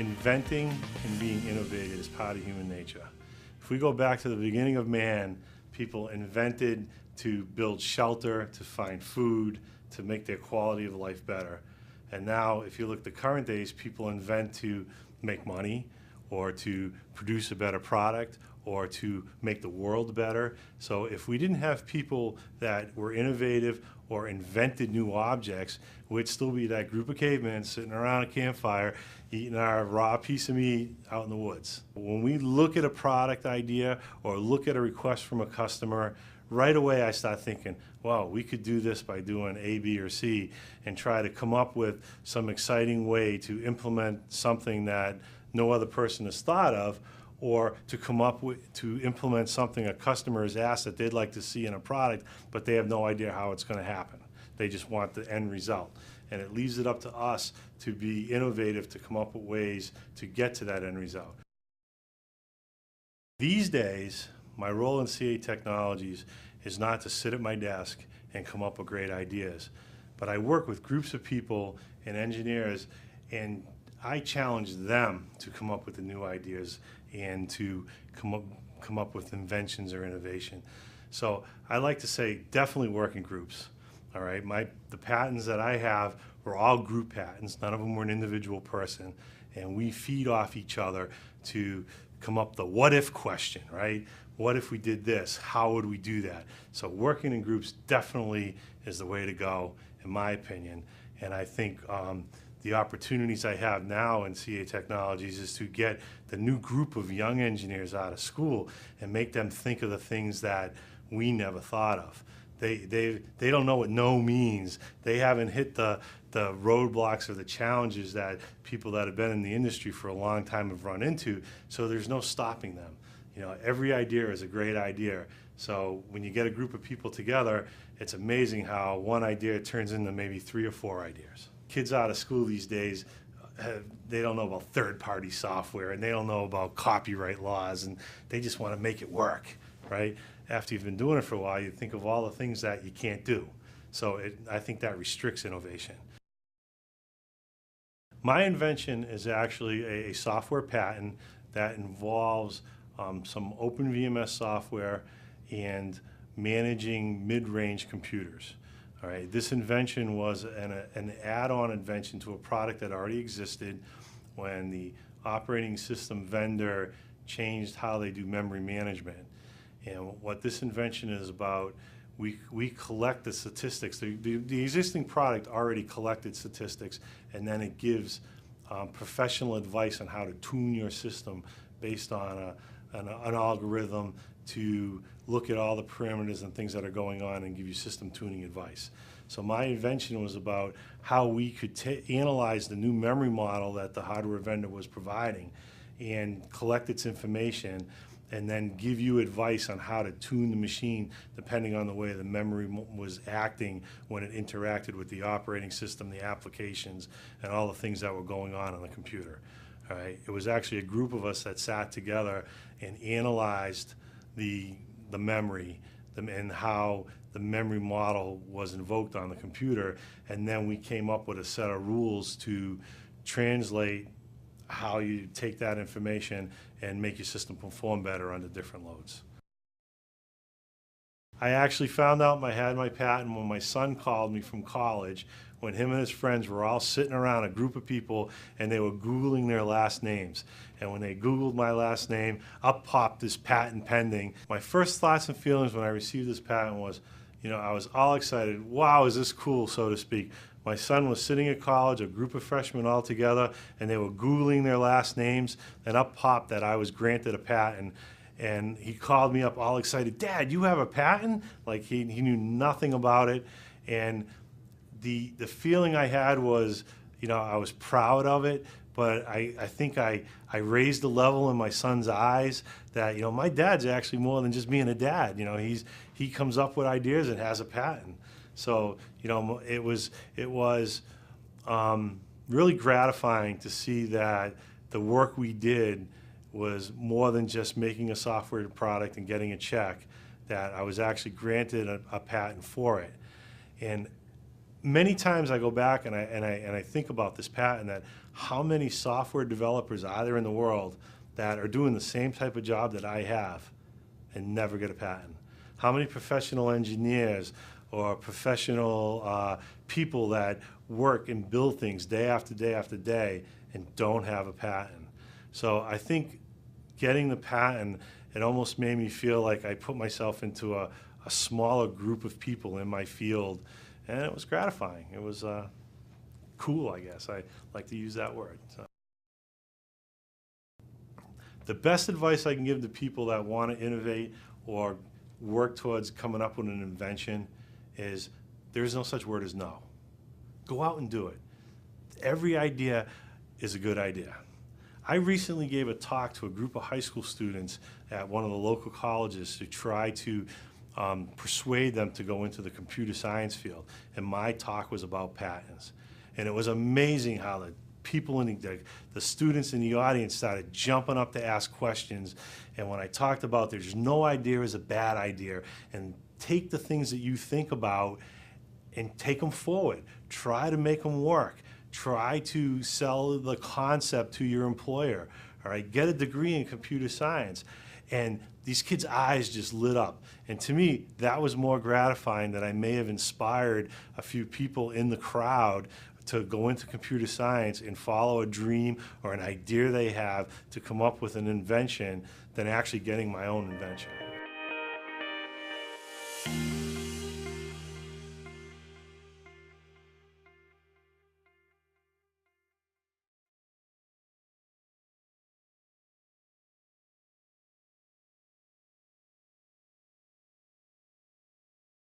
Inventing and being innovative is part of human nature. If we go back to the beginning of man, people invented to build shelter, to find food, to make their quality of life better. And now, if you look at the current days, people invent to make money, or to produce a better product, or to make the world better. So if we didn't have people that were innovative or invented new objects, we'd still be that group of cavemen sitting around a campfire eating our raw piece of meat out in the woods. When we look at a product idea or look at a request from a customer, right away I start thinking, wow, we could do this by doing A, B, or C, and try to come up with some exciting way to implement something that no other person has thought of, or to come up with, to implement something a customer has asked that they'd like to see in a product, but they have no idea how it's going to happen. They just want the end result. And it leaves it up to us to be innovative, to come up with ways to get to that end result. These days, my role in CA Technologies is not to sit at my desk and come up with great ideas, but I work with groups of people and engineers, and I challenge them to come up with the new ideas and to come up with inventions or innovation. So I like to say definitely work in groups. All right, the patents that I have were all group patents. None of them were an individual person, and we feed off each other to come up the what if question, right? What if we did this? How would we do that? So working in groups definitely is the way to go, in my opinion. And I think the opportunities I have now in CA Technologies is to get the new group of young engineers out of school and make them think of the things that we never thought of. They don't know what no means. They haven't hit the roadblocks or the challenges that people that have been in the industry for a long time have run into, so there's no stopping them. You know, every idea is a great idea. So when you get a group of people together, it's amazing how one idea turns into maybe 3 or 4 ideas. Kids out of school these days, they don't know about third-party software, and they don't know about copyright laws, and they just want to make it work, right? After you've been doing it for a while, you think of all the things that you can't do. So I think that restricts innovation. My invention is actually a software patent that involves some open VMS software and managing mid-range computers. All right, this invention was an add-on invention to a product that already existed when the operating system vendor changed how they do memory management. And what this invention is about, we collect the statistics. The existing product already collected statistics, and then it gives professional advice on how to tune your system based on an algorithm to look at all the parameters and things that are going on and give you system tuning advice. So my invention was about how we could analyze the new memory model that the hardware vendor was providing and collect its information, and then give you advice on how to tune the machine depending on the way the memory was acting when it interacted with the operating system, the applications, and all the things that were going on the computer. All right. It was actually a group of us that sat together and analyzed the memory and how the memory model was invoked on the computer, and then we came up with a set of rules to translate how you take that information and make your system perform better under different loads. I actually found out I had my patent when my son called me from college, when him and his friends were all sitting around a group of people and they were Googling their last names. And when they Googled my last name, up popped this patent pending. My first thoughts and feelings when I received this patent was, you know, I was all excited. Wow, is this cool, so to speak. My son was sitting at college, a group of freshmen all together, and they were Googling their last names, and up popped that I was granted a patent. And he called me up all excited, Dad, you have a patent? Like he knew nothing about it. And the feeling I had was, you know, I was proud of it, but I think I raised the level in my son's eyes that, you know, my dad's actually more than just being a dad. You know, he comes up with ideas and has a patent. So, you know, it was really gratifying to see that the work we did was more than just making a software product and getting a check, that I was actually granted a patent for it. And many times I go back and I think about this patent, that how many software developers are there in the world that are doing the same type of job that I have and never get a patent? How many professional engineers or professional people that work and build things day after day after day and don't have a patent? So I think getting the patent, it almost made me feel like I put myself into a smaller group of people in my field, and it was gratifying. It was cool, I guess. I like to use that word. So. The best advice I can give to people that want to innovate or work towards coming up with an invention is there's no such word as no. Go out and do it. Every idea is a good idea. I recently gave a talk to a group of high school students at one of the local colleges to try to persuade them to go into the computer science field. And my talk was about patents. And it was amazing how the people in the students in the audience started jumping up to ask questions. And when I talked about there's no idea is a bad idea, and take the things that you think about and take them forward. Try to make them work. Try to sell the concept to your employer. All right, get a degree in computer science. And these kids' eyes just lit up. And to me, that was more gratifying, that I may have inspired a few people in the crowd to go into computer science and follow a dream or an idea they have to come up with an invention than actually getting my own invention.